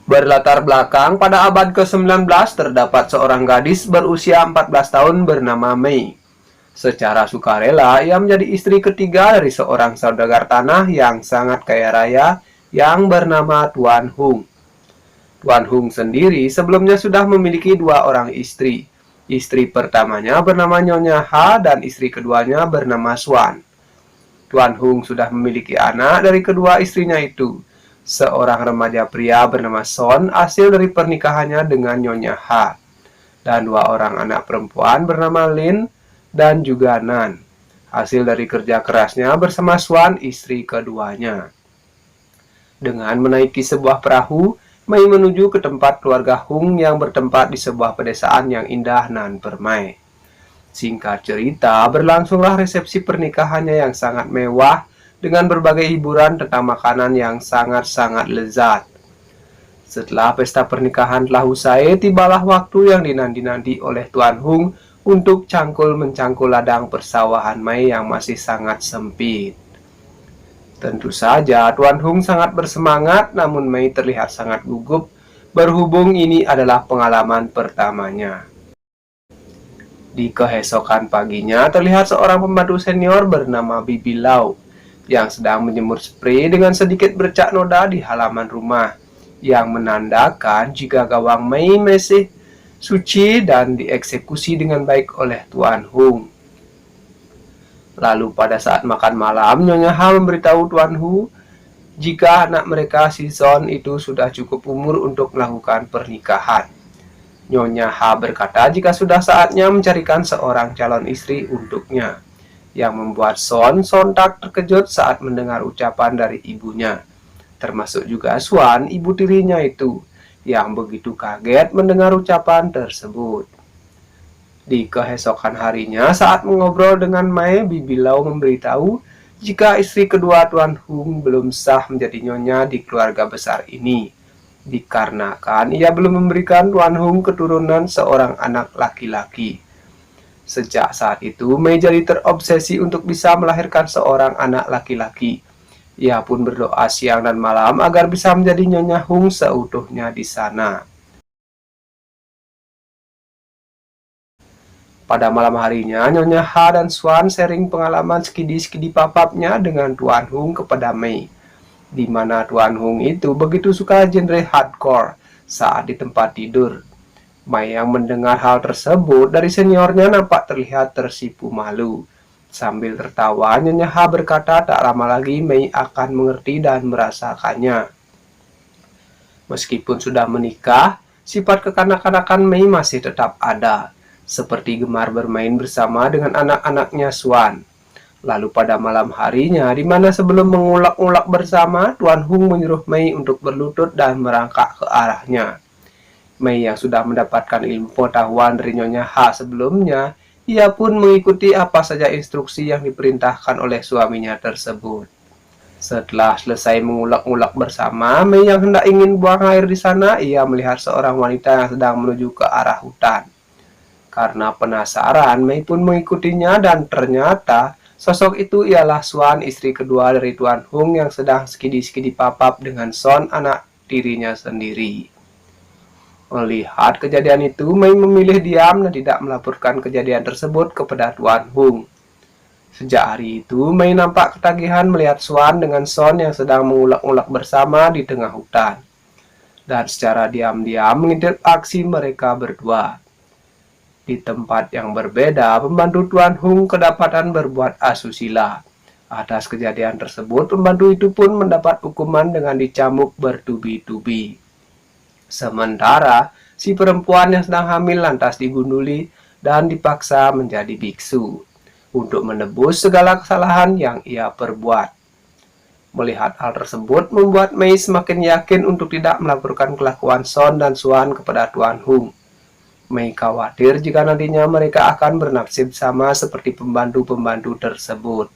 Berlatar belakang, pada abad ke-19 terdapat seorang gadis berusia 14 tahun bernama Mei. Secara sukarela, ia menjadi istri ketiga dari seorang saudagar tanah yang sangat kaya raya yang bernama Tuan Hung. Tuan Hung sendiri sebelumnya sudah memiliki dua orang istri. Istri pertamanya bernama Nyonya Ha dan istri keduanya bernama Swan. Tuan Hung sudah memiliki anak dari kedua istrinya itu. Seorang remaja pria bernama Son hasil dari pernikahannya dengan Nyonya Ha. Dan dua orang anak perempuan bernama Lin dan juga Nan. Hasil dari kerja kerasnya bersama Swan istri keduanya. Dengan menaiki sebuah perahu, Mei menuju ke tempat keluarga Hung yang bertempat di sebuah pedesaan yang indah nan permai. Singkat cerita, berlangsunglah resepsi pernikahannya yang sangat mewah dengan berbagai hiburan tentang makanan yang sangat-sangat lezat. Setelah pesta pernikahan telah usai, tibalah waktu yang dinanti-nanti oleh Tuan Hung untuk cangkul-mencangkul ladang persawahan Mei yang masih sangat sempit. Tentu saja Tuan Hung sangat bersemangat, namun Mei terlihat sangat gugup, berhubung ini adalah pengalaman pertamanya. Di keesokan paginya, terlihat seorang pembantu senior bernama Bibi Lau yang sedang menjemur sprei dengan sedikit bercak noda di halaman rumah, yang menandakan jika gawang Mei masih suci dan dieksekusi dengan baik oleh Tuan Hung. Lalu pada saat makan malam, Nyonya Ha memberitahu Tuan Hung jika anak mereka si Son itu sudah cukup umur untuk melakukan pernikahan. Nyonya Ha berkata jika sudah saatnya mencarikan seorang calon istri untuknya, yang membuat Son sontak terkejut saat mendengar ucapan dari ibunya, termasuk juga Swan, ibu tirinya itu, yang begitu kaget mendengar ucapan tersebut. Di keesokan harinya, saat mengobrol dengan Mei, Bibi Lau memberitahu jika istri kedua Tuan Hung belum sah menjadi nyonya di keluarga besar ini, dikarenakan ia belum memberikan Tuan Hung keturunan seorang anak laki-laki. Sejak saat itu, Mei jadi terobsesi untuk bisa melahirkan seorang anak laki-laki. Ia pun berdoa siang dan malam agar bisa menjadi Nyonya Hung seutuhnya di sana. Pada malam harinya, Nyonya Ha dan Swan sharing pengalaman skidi-skidi papapnya dengan Tuan Hung kepada Mei, di mana Tuan Hung itu begitu suka genre hardcore saat di tempat tidur. Mei yang mendengar hal tersebut dari seniornya nampak terlihat tersipu malu. Sambil tertawa, Nyonya Ha berkata tak lama lagi Mei akan mengerti dan merasakannya. Meskipun sudah menikah, sifat kekanak-kanakan Mei masih tetap ada, seperti gemar bermain bersama dengan anak-anaknya Swan. Lalu pada malam harinya, di mana sebelum mengulak-ulak bersama, Tuan Hung menyuruh Mei untuk berlutut dan merangkak ke arahnya. Mei yang sudah mendapatkan ilmu pengetahuan dari Nyonya Ha sebelumnya, ia pun mengikuti apa saja instruksi yang diperintahkan oleh suaminya tersebut. Setelah selesai mengulak-ulak bersama, Mei yang hendak ingin buang air di sana, ia melihat seorang wanita yang sedang menuju ke arah hutan. Karena penasaran, Mei pun mengikutinya dan ternyata sosok itu ialah Swan, istri kedua dari Tuan Hung yang sedang skidi-skidi papap dengan Son, anak tirinya sendiri. Melihat kejadian itu, Mei memilih diam dan tidak melaporkan kejadian tersebut kepada Tuan Hung. Sejak hari itu, Mei nampak ketagihan melihat Swan dengan Son yang sedang mengulak-ulak bersama di tengah hutan, dan secara diam-diam mengintip aksi mereka berdua. Di tempat yang berbeda, pembantu Tuan Hung kedapatan berbuat asusila. Atas kejadian tersebut, pembantu itu pun mendapat hukuman dengan dicambuk bertubi-tubi. Sementara, si perempuan yang sedang hamil lantas digunduli dan dipaksa menjadi biksu untuk menebus segala kesalahan yang ia perbuat. Melihat hal tersebut membuat Mei semakin yakin untuk tidak melaporkan kelakuan Son dan Swan kepada Tuan Hung. Mei khawatir jika nantinya mereka akan bernasib sama seperti pembantu-pembantu tersebut.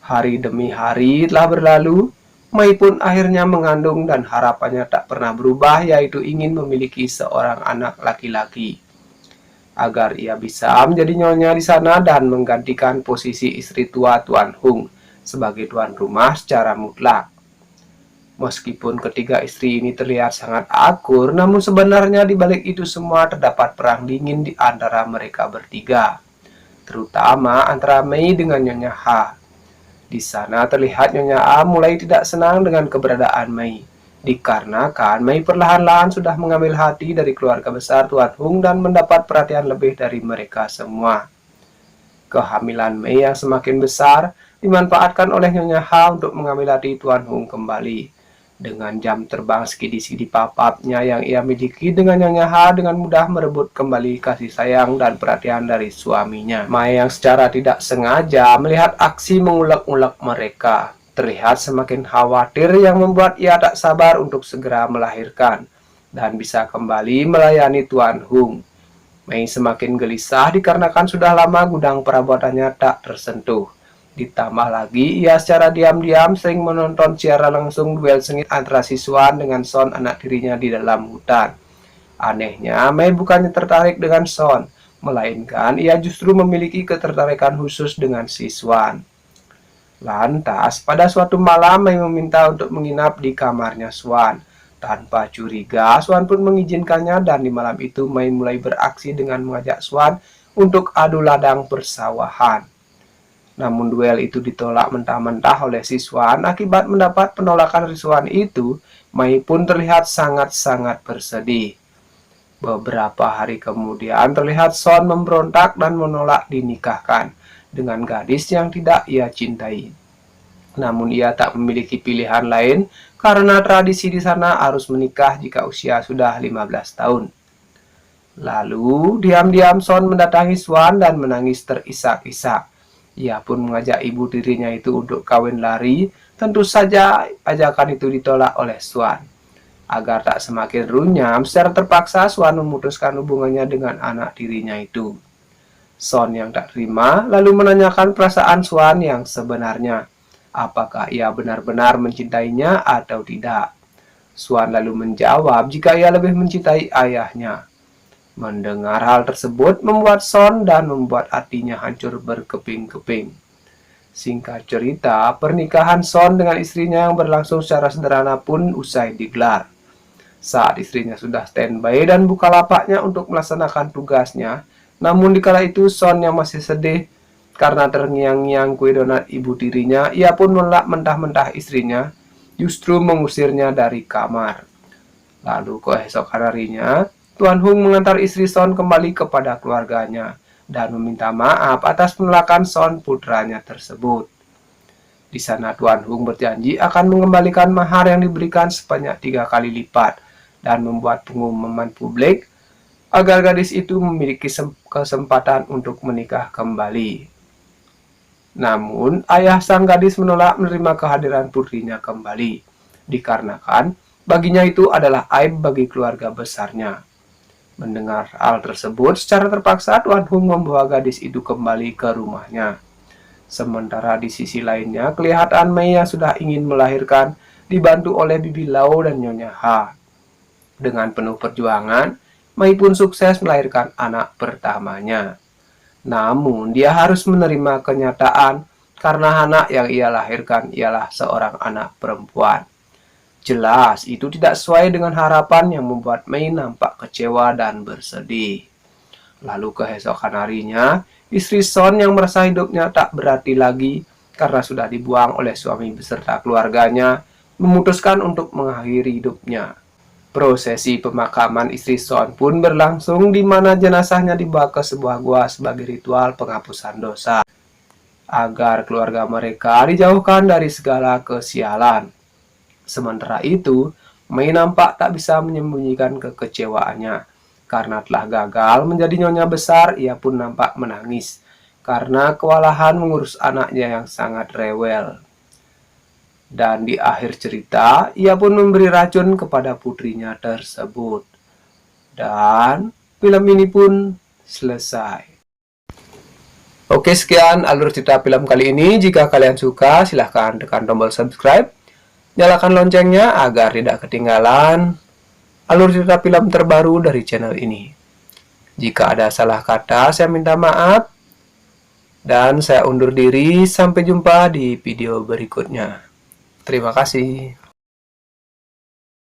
Hari demi hari telah berlalu, Mei pun akhirnya mengandung dan harapannya tak pernah berubah, yaitu ingin memiliki seorang anak laki-laki, agar ia bisa menjadi nyonya di sana dan menggantikan posisi istri tua Tuan Hung sebagai tuan rumah secara mutlak. Meskipun ketiga istri ini terlihat sangat akur, namun sebenarnya di balik itu semua terdapat perang dingin di antara mereka bertiga, terutama antara Mei dengan Nyonya H. Di sana terlihat Nyonya A mulai tidak senang dengan keberadaan Mei, dikarenakan Mei perlahan-lahan sudah mengambil hati dari keluarga besar Tuan Hung dan mendapat perhatian lebih dari mereka semua. Kehamilan Mei yang semakin besar dimanfaatkan oleh Nyonya H untuk mengambil hati Tuan Hung kembali. Dengan jam terbang skidi-skidi papapnya yang ia miliki dengan Nyonya H dengan mudah merebut kembali kasih sayang dan perhatian dari suaminya. Mei yang secara tidak sengaja melihat aksi mengulek-ulek mereka terlihat semakin khawatir yang membuat ia tak sabar untuk segera melahirkan dan bisa kembali melayani Tuan Hung. Mei semakin gelisah dikarenakan sudah lama gudang perabotannya tak tersentuh. Ditambah lagi, ia secara diam-diam sering menonton secara langsung duel sengit antara si Swan dengan Son, anak tirinya, di dalam hutan. Anehnya, Mei bukannya tertarik dengan Son, melainkan ia justru memiliki ketertarikan khusus dengan si Swan. Lantas, pada suatu malam Mei meminta untuk menginap di kamarnya Swan. Tanpa curiga, Swan pun mengizinkannya dan di malam itu Mei mulai beraksi dengan mengajak Swan untuk adu ladang persawahan. Namun duel itu ditolak mentah-mentah oleh si Swan. Akibat mendapat penolakan si Swan itu, Mei pun terlihat sangat-sangat bersedih. Beberapa hari kemudian terlihat Son memberontak dan menolak dinikahkan dengan gadis yang tidak ia cintai. Namun ia tak memiliki pilihan lain karena tradisi di sana harus menikah jika usia sudah 15 tahun. Lalu diam-diam Son mendatangi Swan dan menangis terisak-isak. Ia pun mengajak ibu tirinya itu untuk kawin lari. Tentu saja ajakan itu ditolak oleh Swan. Agar tak semakin runyam, secara terpaksa Swan memutuskan hubungannya dengan anak tirinya itu. Son yang tak terima lalu menanyakan perasaan Swan yang sebenarnya. Apakah ia benar-benar mencintainya atau tidak? Swan lalu menjawab jika ia lebih mencintai ayahnya. Mendengar hal tersebut membuat Son dan membuat hatinya hancur berkeping-keping. Singkat cerita, pernikahan Son dengan istrinya yang berlangsung secara sederhana pun usai digelar. Saat istrinya sudah standby dan buka lapaknya untuk melaksanakan tugasnya, namun dikala itu Son yang masih sedih karena terngiang-ngiang kue donat ibu tirinya, ia pun menolak mentah-mentah istrinya, justru mengusirnya dari kamar. Lalu keesokan harinya, Tuan Hung mengantar istri Son kembali kepada keluarganya dan meminta maaf atas penolakan Son putranya tersebut. Di sana Tuan Hung berjanji akan mengembalikan mahar yang diberikan sebanyak 3 kali lipat dan membuat pengumuman publik agar gadis itu memiliki kesempatan untuk menikah kembali. Namun, ayah sang gadis menolak menerima kehadiran putrinya kembali, dikarenakan baginya itu adalah aib bagi keluarga besarnya. Mendengar hal tersebut, secara terpaksa Tuan Hung membawa gadis itu kembali ke rumahnya. Sementara di sisi lainnya, kelihatan Mei yang sudah ingin melahirkan dibantu oleh Bibi Lau dan Nyonya H. Dengan penuh perjuangan, Mei pun sukses melahirkan anak pertamanya. Namun, dia harus menerima kenyataan karena anak yang ia lahirkan ialah seorang anak perempuan. Jelas, itu tidak sesuai dengan harapan yang membuat Mei nampak kecewa dan bersedih. Lalu keesokan harinya, istri Son yang merasa hidupnya tak berarti lagi karena sudah dibuang oleh suami beserta keluarganya, memutuskan untuk mengakhiri hidupnya. Prosesi pemakaman istri Son pun berlangsung di mana jenazahnya dibawa ke sebuah gua sebagai ritual penghapusan dosa, agar keluarga mereka dijauhkan dari segala kesialan. Sementara itu, Mei nampak tak bisa menyembunyikan kekecewaannya. Karena telah gagal menjadi nyonya besar, ia pun nampak menangis karena kewalahan mengurus anaknya yang sangat rewel. Dan di akhir cerita, ia pun memberi racun kepada putrinya tersebut. Dan film ini pun selesai. Oke, sekian alur cerita film kali ini. Jika kalian suka, silahkan tekan tombol subscribe. Nyalakan loncengnya agar tidak ketinggalan alur cerita film terbaru dari channel ini. Jika ada salah kata, saya minta maaf. Dan saya undur diri. Sampai jumpa di video berikutnya. Terima kasih.